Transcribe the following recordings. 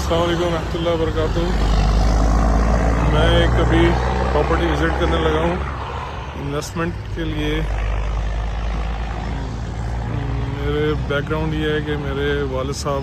अस्सलाम वालेकुम रहमतुल्लाहि व बरकातुहू। मैं एक अभी प्रॉपर्टी विज़िट करने लगा हूँ इन्वेस्टमेंट के लिए। मेरे बैकग्राउंड ये है कि मेरे वालिद साहब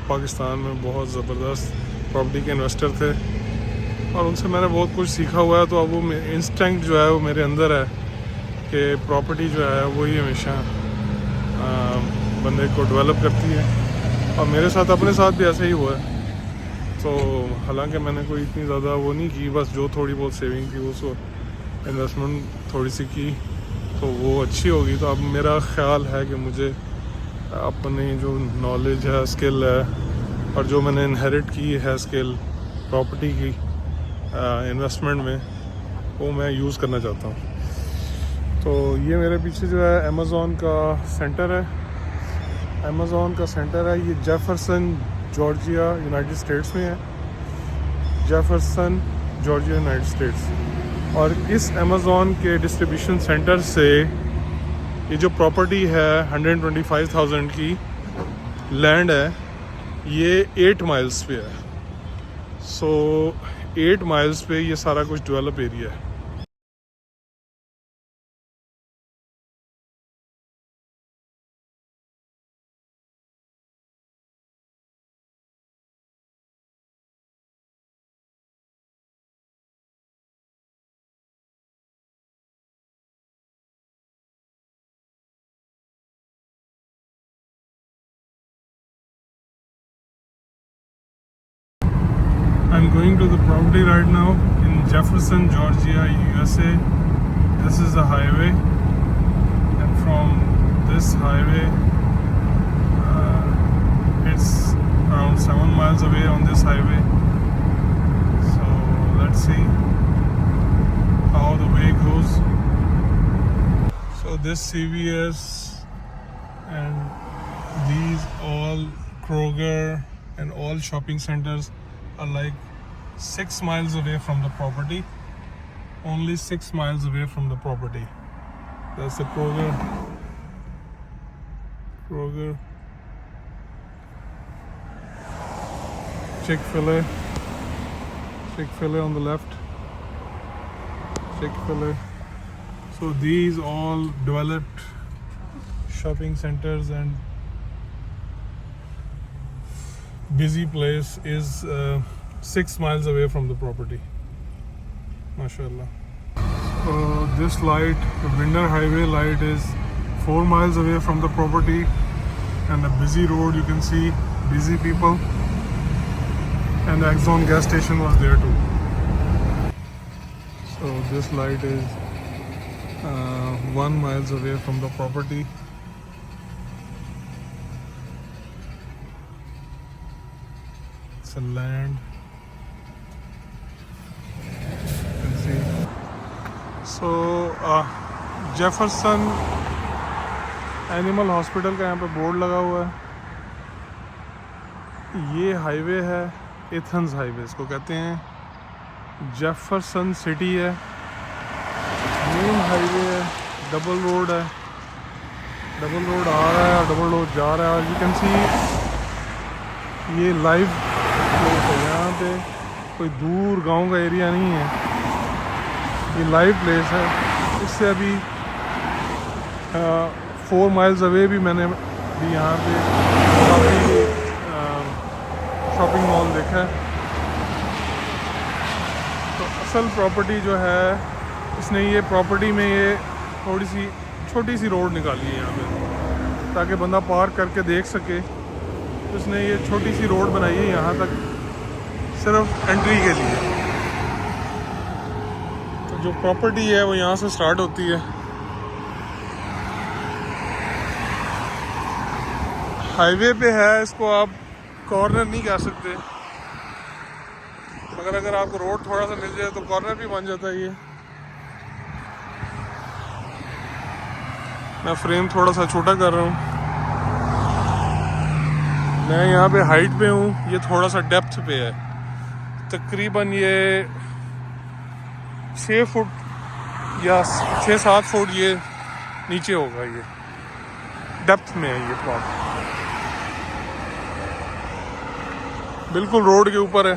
पाकिस्तान में बहुत ज़बरदस्त प्रॉपर्टी के इन्वेस्टर थे और उनसे मैंने बहुत कुछ सीखा हुआ है। तो अब वो इंस्टिंक्ट जो है वो मेरे अंदर है कि प्रॉपर्टी जो है वही हमेशा बंदे को डेवलप करती है और मेरे साथ अपने साथ भी ऐसा ही हुआ है। तो हालांकि मैंने कोई इतनी ज़्यादा वो नहीं की, बस जो थोड़ी बहुत सेविंग थी उसको इन्वेस्टमेंट थोड़ी सी की तो वो अच्छी होगी। तो अब मेरा ख़्याल है कि मुझे अपनी जो नॉलेज है, स्किल है और जो मैंने इनहेरिट की है स्किल प्रॉपर्टी की इन्वेस्टमेंट में, वो मैं यूज़ करना चाहता हूँ। तो ये मेरे पीछे जो है अमेज़ॉन का सेंटर है। अमेज़ॉन का सेंटर है, ये जेफरसन जॉर्जिया यूनाइटेड स्टेट्स में है। Jefferson Georgia United states. और इस अमेज़ॉन के डिस्ट्रीब्यूशन सेंटर से ये जो प्रॉपर्टी है 125,000 की लैंड है, ये 8 माइल्स पे है। सो 8 माइल्स पे ये सारा कुछ डेवलप एरिया है। I'm going to the property right now in Jefferson, Georgia, USA. This is the highway, and from this highway, it's around 7 miles away on this highway. So let's see how the way goes. So this CVS and these all Kroger and all shopping centers are like 6 miles away from the property. Only 6 miles away from the property. That's the Kroger. Chick-fil-A on the left. Chick-fil-A. So these all developed shopping centers and busy place is 6 miles away from the property. MashaAllah. So this light, the Winder Highway light, is 4 miles away from the property, and a busy road, you can see busy people, and the Exxon gas station was there too. So this light is 1 miles away from the property. It's a land. You can see. So Jefferson animal hospital का यहाँ पे board लगा हुआ है। ये highway है Athens highway इसको कहते हैं। जेफरसन सिटी है, मेन हाईवे है, डबल रोड है, डबल रोड आ रहा है और डबल रोड जा रहा है। और यू कैन सी ये लाइव प्लेस है, यहाँ पे कोई दूर गांव का एरिया नहीं है, ये लाइव प्लेस है। इससे अभी 4 माइल्स अवे भी मैंने भी यहाँ पे काफ़ी शॉपिंग मॉल देखा है। तो असल प्रॉपर्टी जो है, इसने ये प्रॉपर्टी में ये थोड़ी सी छोटी सी रोड निकाली है यहाँ पे ताकि बंदा पार्क करके देख सके। तो इसने ये छोटी सी रोड बनाई है यहाँ तक सिर्फ एंट्री के लिए। तो जो प्रॉपर्टी है वो यहाँ से स्टार्ट होती है। हाईवे पे है, इसको आप कॉर्नर नहीं कह सकते, मगर अगर आपको रोड थोड़ा सा मिल जाए तो कॉर्नर भी बन जाता है ये। मैं फ्रेम थोड़ा सा छोटा कर रहा हूँ। मैं यहाँ पे हाइट पे हूँ, ये थोड़ा सा डेप्थ पे है, तकरीबन ये 6 फुट या 6-7 फुट ये नीचे होगा। ये डेप्थ में है ये प्लॉट। बिल्कुल रोड के ऊपर है।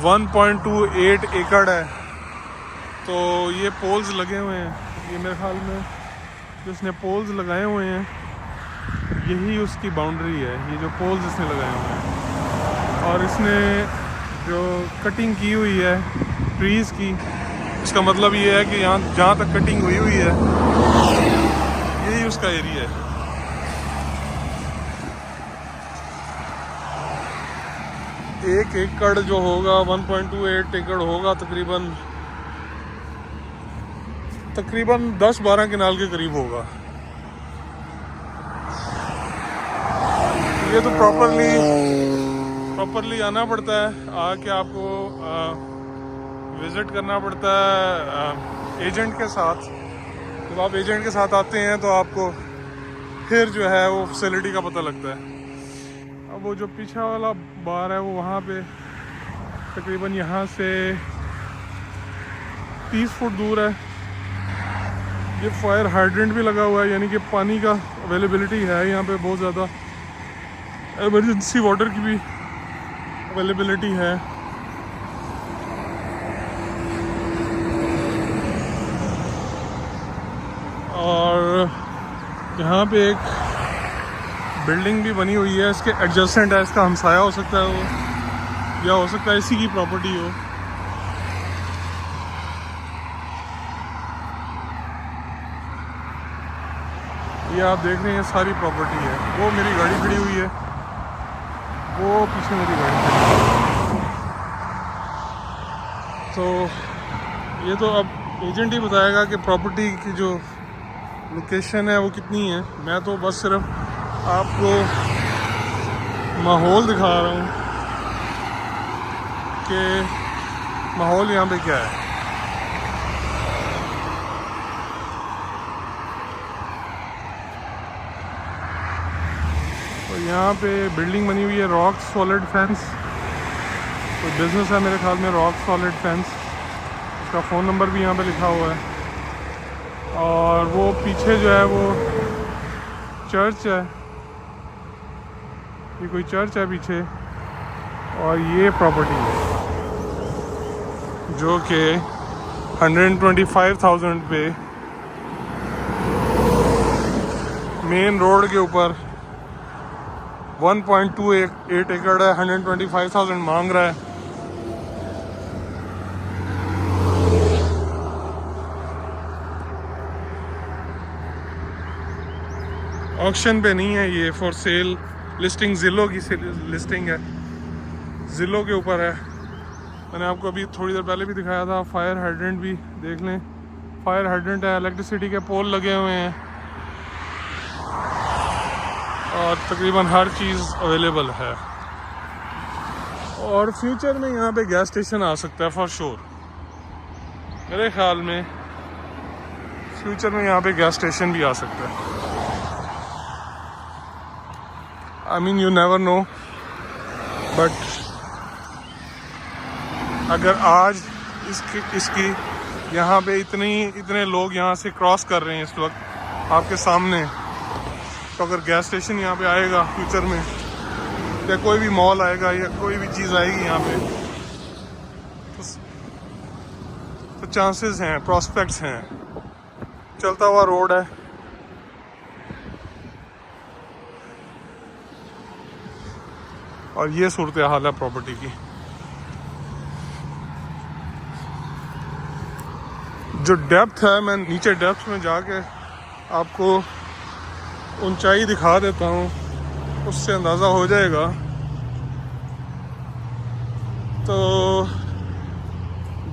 1.28 एकड़ है। तो ये पोल्स लगे हुए हैं, ये मेरे ख्याल में जिसने पोल्स लगाए हुए हैं यही उसकी बाउंड्री है, ये जो पोल्स इसने लगाए हुए हैं। और इसने जो कटिंग की हुई है ट्रीज़ की, इसका मतलब ये है कि यहाँ जहाँ तक कटिंग हुई हुई है यही उसका एरिया है। एक एकड़ जो होगा 1.28 एकड़ होगा तकरीबन 10-12 किनाल के करीब होगा। ये तो प्रॉपरली आना पड़ता है, आके आपको विज़िट करना पड़ता है एजेंट के साथ। जब आप एजेंट के साथ आते हैं तो आपको फिर जो है वो फैसिलिटी का पता लगता है। अब वो जो पीछे वाला बार है वो वहाँ पे तकरीबन यहाँ से 30 फुट दूर है। ये फायर हाइड्रेंट भी लगा हुआ है, यानी कि पानी का अवेलेबिलिटी है यहाँ पे बहुत ज़्यादा। इमरजेंसी वाटर की भी अवेलेबिलिटी है। और यहाँ पे एक बिल्डिंग भी बनी हुई है, इसके एडजेसेंट है, इसका हमसाया हो सकता है वो, या हो सकता है इसी की प्रॉपर्टी हो। ये आप देख रहे हैं सारी प्रॉपर्टी है। वो मेरी गाड़ी खड़ी हुई है, वो पीछे मेरी गाड़ी खड़ी है। तो ये तो अब एजेंट ही बताएगा कि प्रॉपर्टी की जो लोकेशन है वो कितनी है। मैं तो बस सिर्फ आपको माहौल दिखा रहा हूँ कि माहौल यहाँ पे क्या है। तो यहाँ पे बिल्डिंग बनी हुई है रॉक सॉलिड फेंस। तो बिज़नेस है मेरे ख्याल में रॉक सॉलिड फेंस। उसका फ़ोन नंबर भी यहाँ पे लिखा हुआ है। और वो पीछे जो है वो चर्च है, ये कोई चर्च है पीछे। और ये प्रॉपर्टी है जो कि 125,000 पे मेन रोड के ऊपर 1.28 एकड़ है, 125,000 मांग रहा है। ऑक्शन पे नहीं है ये, फॉर सेल लिस्टिंग ज़िलो की लिस्टिंग है, ज़िलो के ऊपर है। मैंने आपको अभी थोड़ी देर पहले भी दिखाया था। फायर हाइड्रेंट भी देख लें, फायर हाइड्रेंट है, इलेक्ट्रिसिटी के पोल लगे हुए हैं और तकरीबन हर चीज़ अवेलेबल है। और फ्यूचर में यहाँ पे गैस स्टेशन आ सकता है फॉर श्योर। मेरे ख्याल में फ्यूचर में यहाँ पे गैस स्टेशन भी आ सकता है। I mean you never know, but अगर आज इसकी यहाँ पे इतने लोग यहाँ से क्रॉस कर रहे हैं इस वक्त आपके सामने, तो अगर गैस स्टेशन यहाँ पे आएगा फ्यूचर में, या कोई भी मॉल आएगा या कोई भी चीज़ आएगी यहाँ पे, तो चांसेस हैं, प्रॉस्पेक्ट्स हैं। चलता हुआ रोड है। और ये सूरत हाल है प्रॉपर्टी की। जो डेप्थ है, मैं नीचे डेप्थ में जाके आपको ऊंचाई दिखा देता हूँ, उससे अंदाज़ा हो जाएगा। तो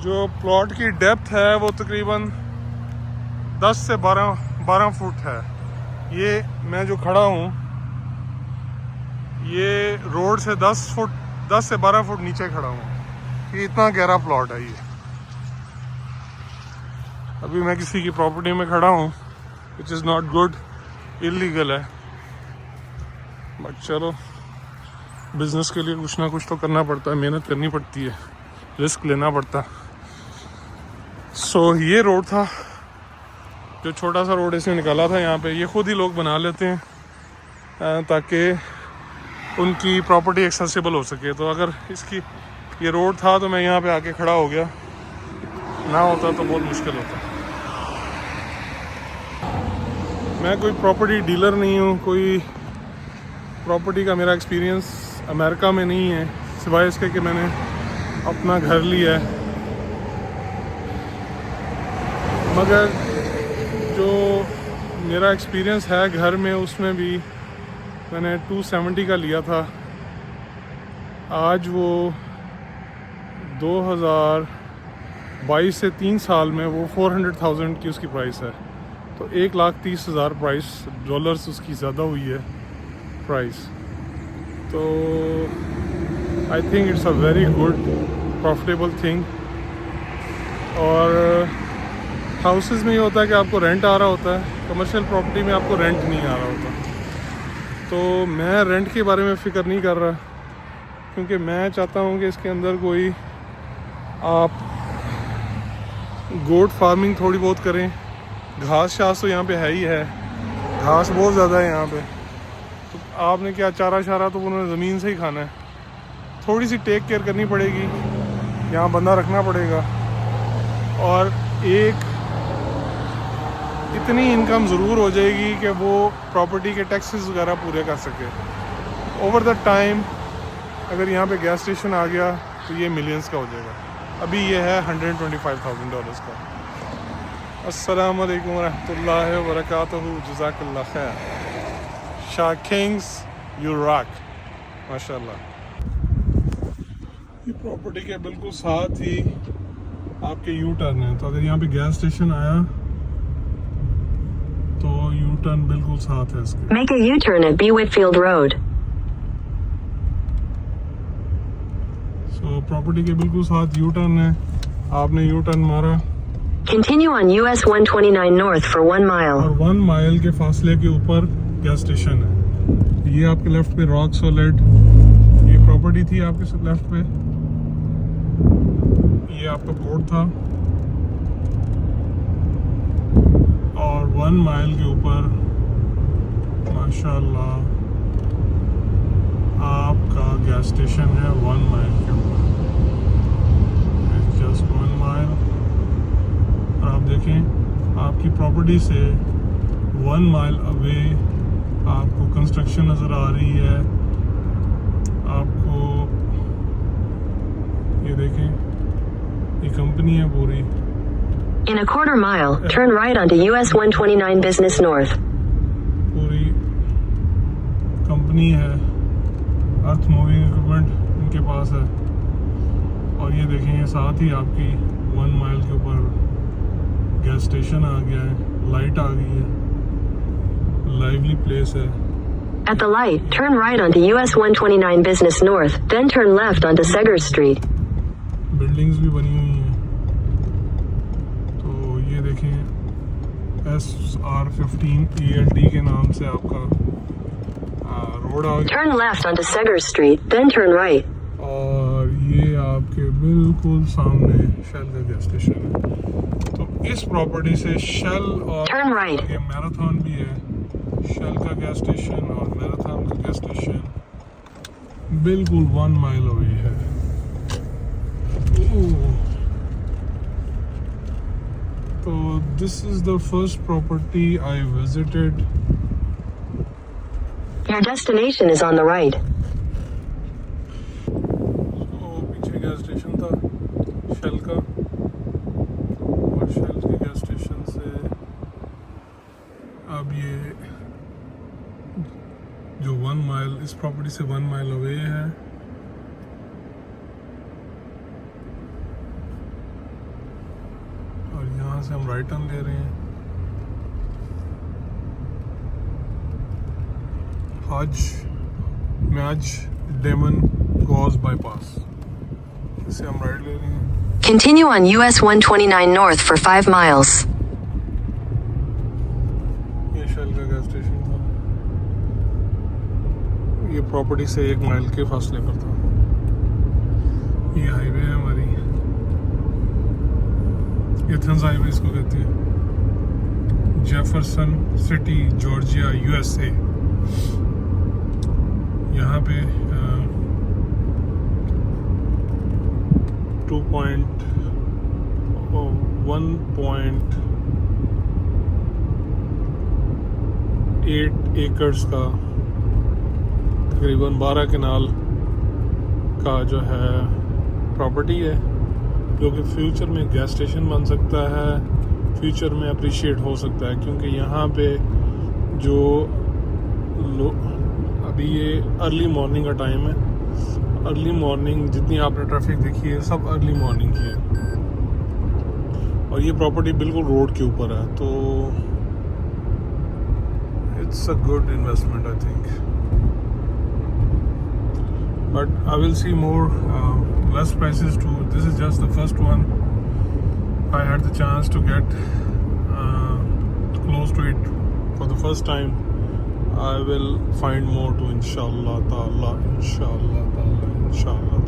जो प्लॉट की डेप्थ है वो तकरीबन 10 से 12 फुट है। ये मैं जो खड़ा हूँ ये रोड से 10 से 12 फुट नीचे खड़ा हूँ। ये इतना गहरा प्लॉट है। ये अभी मैं किसी की प्रॉपर्टी में खड़ा हूँ, which is not good, illegal है। बट चलो, बिजनेस के लिए कुछ ना कुछ तो करना पड़ता है, मेहनत करनी पड़ती है, रिस्क लेना पड़ता है। सो ये रोड था, जो छोटा सा रोड इसने निकाला था यहाँ पे, ये खुद ही लोग बना लेते हैं ताकि उनकी प्रॉपर्टी एक्सेसिबल हो सके। तो अगर इसकी ये रोड था तो मैं यहाँ पे आके खड़ा हो गया, ना होता तो बहुत मुश्किल होता। मैं कोई प्रॉपर्टी डीलर नहीं हूँ, कोई प्रॉपर्टी का मेरा एक्सपीरियंस अमेरिका में नहीं है, सिवाय इसके कि मैंने अपना घर लिया है। मगर जो मेरा एक्सपीरियंस है घर में, उसमें भी मैंने 270 का लिया था। आज वो 2022 से 3 साल में वो 400,000 की उसकी प्राइस है। तो 1,30,000 प्राइस डॉलर्स उसकी ज़्यादा हुई है प्राइस। तो I think it's a very good profitable thing. और हाउसेस में ये होता है कि आपको रेंट आ रहा होता है, कमर्शियल प्रॉपर्टी में आपको रेंट नहीं आ रहा होता। तो मैं रेंट के बारे में फ़िक्र नहीं कर रहा, क्योंकि मैं चाहता हूँ कि इसके अंदर कोई आप गोट फार्मिंग थोड़ी बहुत करें। घास शास तो यहाँ पे है ही है, घास बहुत ज़्यादा है यहाँ पे। तो आपने क्या चारा शारा तो उन्होंने ज़मीन से ही खाना है। थोड़ी सी टेक केयर करनी पड़ेगी, यहाँ बंदा रखना पड़ेगा, और एक इतनी इनकम ज़रूर हो जाएगी कि वो प्रॉपर्टी के टैक्सेस वगैरह पूरे कर सके। ओवर द टाइम अगर यहाँ पे गैस स्टेशन आ गया तो ये मिलियंस का हो जाएगा। अभी ये है $125,000 का। अस्सलाम वालेकुम रहमतुल्लाहि व बरकातहू। जज़ाकल्लाह खैर। शाह किंग्स यू रॉक, माशाल्लाह। ये प्रॉपर्टी के बिल्कुल साथ ही आपके यू टर्न है। तो अगर यहाँ पे गैस स्टेशन आया तो यू टर्न बिल्कुल साथ है इसके। Make a U-turn at B. Whitfield Road. So property के बिल्कुल साथ यू टर्न है। आपने यू टर्न मारा Continue on US 129 North for 1 mile. और 1 माइल के फासले के ऊपर गैस स्टेशन है। ये आपके लेफ्ट पे रॉक सॉलिड, ये प्रॉपर्टी थी आपके लेफ्ट पे, ये आपका बोर्ड था, और 1 माइल के ऊपर माशाल्लाह आपका गैस स्टेशन है। 1 माइल के ऊपर, जस्ट 1 माइल। और आप देखें आपकी प्रॉपर्टी से 1 माइल अवे आपको कंस्ट्रक्शन नज़र आ रही है। आपको ये देखें, ये कंपनी है पूरी। In a quarter mile, turn right onto US 129 Business North. पूरी कंपनी है, अर्थ मूविंग इक्विपमेंट इनके पास है। और ये देखें, ये साथ ही आपकी 1 माइल के ऊपर गैस स्टेशन आ गया है, लाइट आ गई है, लाइवली प्लेस है। At the light, turn right onto US 129 Business North, then turn left onto Segers Street. Buildings भी बनी हुई हैं। तो ये देखें, SR15 ELD के नाम से आपका रोड आ गया। Turn left onto Segers Street, then turn right. और ये आपके बिल्कुल सामने शेल का गैस स्टेशन है। तो इस प्रॉपर्टी से शेल और Turn right. ये मैराथन भी है, शेल का गैस स्टेशन और मैराथन का गैस स्टेशन बिल्कुल 1 माइल अवे है। तो this is the first property I visited. Your destination is on the right. पीछे गैस स्टेशन था शेल का, और शेल के गैस स्टेशन से अब ये जो 1 माइल, इस प्रॉपर्टी से 1 माइल अवे है। और यहाँ से हम राइट टर्न ले रहे हैं। आज डेमन गॉज बाईपास, इसे हम राइट ले रहे हैं। Continue on US 129 North for 5 miles. ये शेल का गैस स्टेशन था, ये प्रॉपर्टी से 1 माइल के फासले पर था। ये हाईवे है हमारी, एथेंस हाईवे इसको कहते हैं। Jefferson city, Georgia, USA। यहाँ पे 1.8 एकर्स का तकरीबन 12 कनाल का जो है प्रॉपर्टी है, जो कि फ्यूचर में गैस स्टेशन बन सकता है, फ्यूचर में अप्रिशिएट हो सकता है। क्योंकि यहाँ पे जो अभी ये अर्ली मॉर्निंग का टाइम है, अर्ली मॉर्निंग जितनी आपने ट्रैफिक देखी है सब अर्ली मॉर्निंग की है, और ये प्रॉपर्टी बिल्कुल रोड के ऊपर है, तो it's a good investment I think. But I will see more less prices too. This is just the first one. I had the chance to get close to it for the first time. I will find more too, inshallah ta'ala, inshallah ta'ala, inshallah.